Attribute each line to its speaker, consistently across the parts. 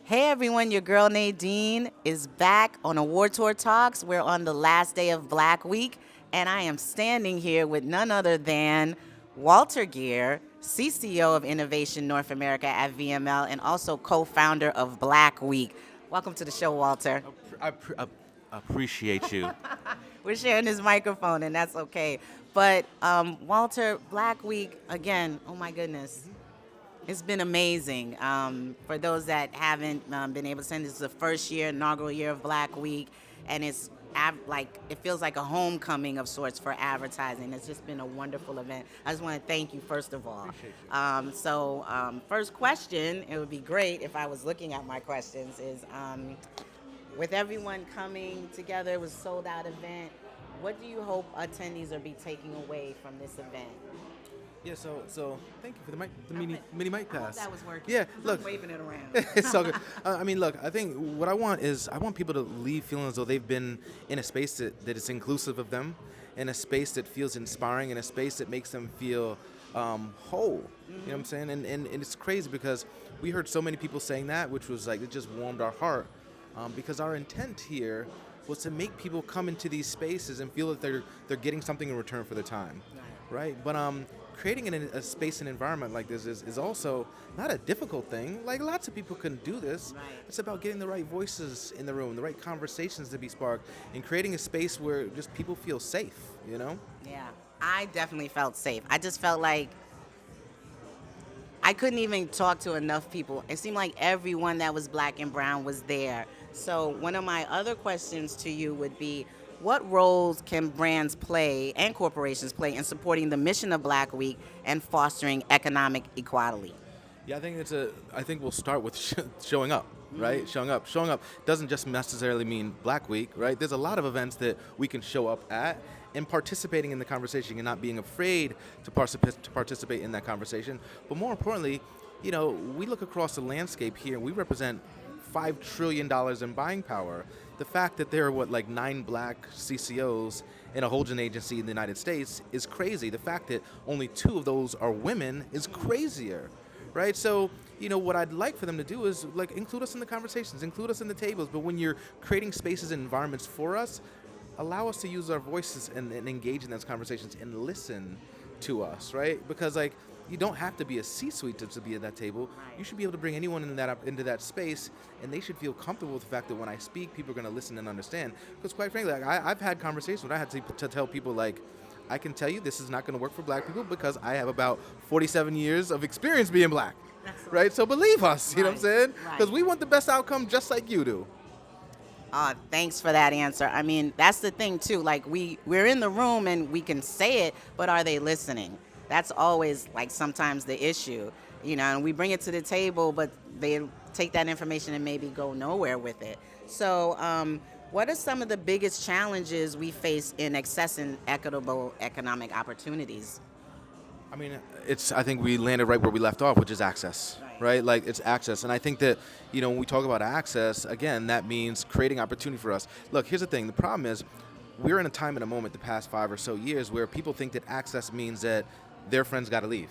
Speaker 1: Hey everyone, your girl Nadine is back on Award Tour Talks. We're on the last day of Black Week, and I am standing here with none other than Walter Geer, CCO of Innovation North America at VML, and also co founder of Black Week. Welcome to the show, Walter.
Speaker 2: Appreciate you.
Speaker 1: We're sharing this microphone, and that's okay. But Walter, Black Week, again, oh my goodness. It's been amazing. For those that haven't been able to send, this is the first year, inaugural year of Black Week, and like it feels like a homecoming of sorts for advertising. It's just been a wonderful event. I just want to thank you first of all.
Speaker 2: Appreciate you.
Speaker 1: First question, it would be great if I was looking at my questions, is with everyone coming together, it was a sold out event. What do you hope attendees will be taking away from this event?
Speaker 2: Yeah, so thank you for the mic, the mini mic
Speaker 1: I hope
Speaker 2: pass.
Speaker 1: that was working.
Speaker 2: Yeah,
Speaker 1: I'm
Speaker 2: look,
Speaker 1: waving it around.
Speaker 2: it's so good. Look, I think what I want is I want people to leave feeling as though they've been in a space that is inclusive of them, in a space that feels inspiring, in a space that makes them feel whole. You know what I'm saying? And it's crazy because we heard so many people saying that, which was like, it just warmed our heart, because our intent here was to make people come into these spaces and feel that they're getting something in return for their time, right? But creating a space and environment like this is also not a difficult thing. Like, lots of people can do this.
Speaker 1: Right.
Speaker 2: It's about getting the right voices in the room, the right conversations to be sparked, and creating a space where just people feel safe, you know?
Speaker 1: Yeah, I definitely felt safe. I just felt like I couldn't even talk to enough people. It seemed like everyone that was black and brown was there. So one of my other questions to you would be, what roles can brands play and corporations play in supporting the mission of Black Week and fostering economic equality?
Speaker 2: Yeah, I think we'll start with showing up, right? Showing up doesn't just necessarily mean Black Week, right? There's a lot of events that we can show up at, and participating in the conversation and not being afraid to participate in that conversation. But more importantly, we look across the landscape here and we represent $5 trillion in buying power. The fact that there are like 9 black CCOs in a holding agency in the United States is crazy. The fact that only 2 of those are women is crazier, right? So, what I'd like for them to do is like include us in the conversations, include us in the tables. But when you're creating spaces and environments for us, allow us to use our voices and engage in those conversations and listen to us, right? Because like, you don't have to be a C-suite to be at that table. You should be able to bring anyone into that space, and they should feel comfortable with the fact that when I speak, people are going to listen and understand. Because quite frankly, like, I've had conversations where I had to tell people, like, I can tell you this is not going to work for black people because I have about 47 years of experience being black, right? So believe us, you know what I'm saying? Because we want the best outcome just like you do.
Speaker 1: Thanks for that answer. I mean, that's the thing too. Like we're in the room and we can say it, but are they listening? That's always like sometimes the issue, and we bring it to the table, but they take that information and maybe go nowhere with it. So, what are some of the biggest challenges we face in accessing equitable economic opportunities?
Speaker 2: I mean, I think we landed right where we left off, which is access, right? Like, it's access. And I think that, when we talk about access, again, that means creating opportunity for us. Look, here's the thing. The problem is we're in a time and a moment the past 5 or so years where people think that access means that their friends got to leave,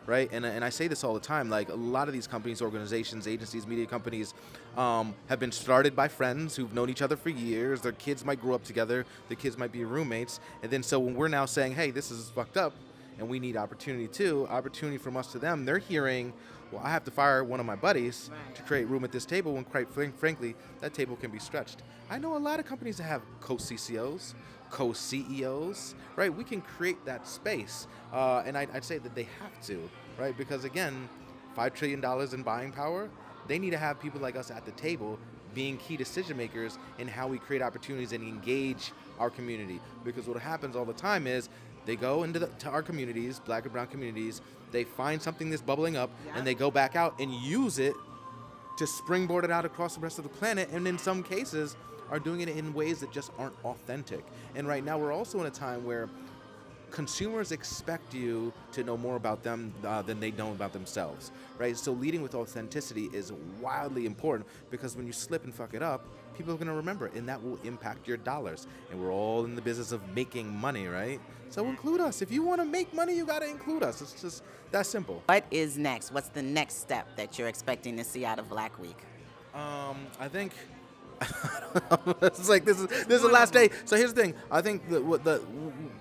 Speaker 2: right? And I say this all the time. Like, a lot of these companies, organizations, agencies, media companies have been started by friends who've known each other for years. Their kids might grow up together. Their kids might be roommates. And then so when we're now saying, hey, this is fucked up, and we need opportunity too, opportunity from us to them, they're hearing, well, I have to fire one of my buddies to create room at this table when, quite frankly, that table can be stretched. I know a lot of companies that have co-CCOs, co-CEOs, right? We can create that space, and I'd say that they have to, right? Because again, $5 trillion in buying power, they need to have people like us at the table being key decision makers in how we create opportunities and engage our community. Because what happens all the time is they go to our communities, black and brown communities, they find something that's bubbling up, and they go back out and use it to springboard it out across the rest of the planet, and in some cases are doing it in ways that just aren't authentic. And right now we're also in a time where consumers expect you to know more about them than they know about themselves, right? So leading with authenticity is wildly important, because when you slip and fuck it up, people are going to remember it, and that will impact your dollars. And we're all in the business of making money, right? So include us. If you want to make money, you got to include us. It's just that simple.
Speaker 1: What is next? What's the next step that you're expecting to see out of Black Week?
Speaker 2: I think it's like this is the last day. So here's the thing. I think that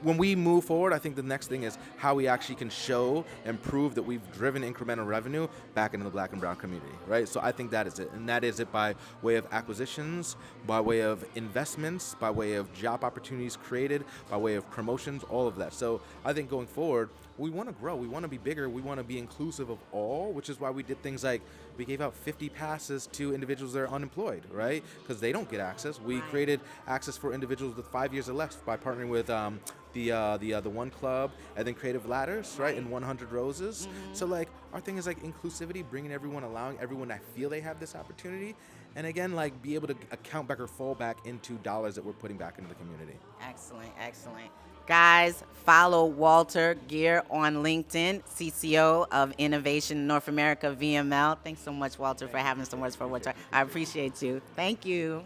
Speaker 2: when we move forward, I think the next thing is how we actually can show and prove that we've driven incremental revenue back into the Black and Brown community, right? So I think that is it, and that is it by way of acquisitions, by way of investments, by way of job opportunities created, by way of promotions, all of that. So I think going forward, we want to grow, we want to be bigger, we want to be inclusive of all, which is why we did things like we gave out 50 passes to individuals that are unemployed, right? Because they don't get access. We created access for individuals with 5 years or less by partnering with the One Club and then Creative Ladders, right? And 100 Roses. So like our thing is like inclusivity, bringing everyone, allowing everyone to feel they have this opportunity, and again like be able to account back or fall back into dollars that we're putting back into the community.
Speaker 1: Excellent, excellent. Guys, follow Walter Geer on LinkedIn, CCO of Innovation North America, VML. Thanks so much, Walter, for having some words for Walter. I appreciate you. Thank you.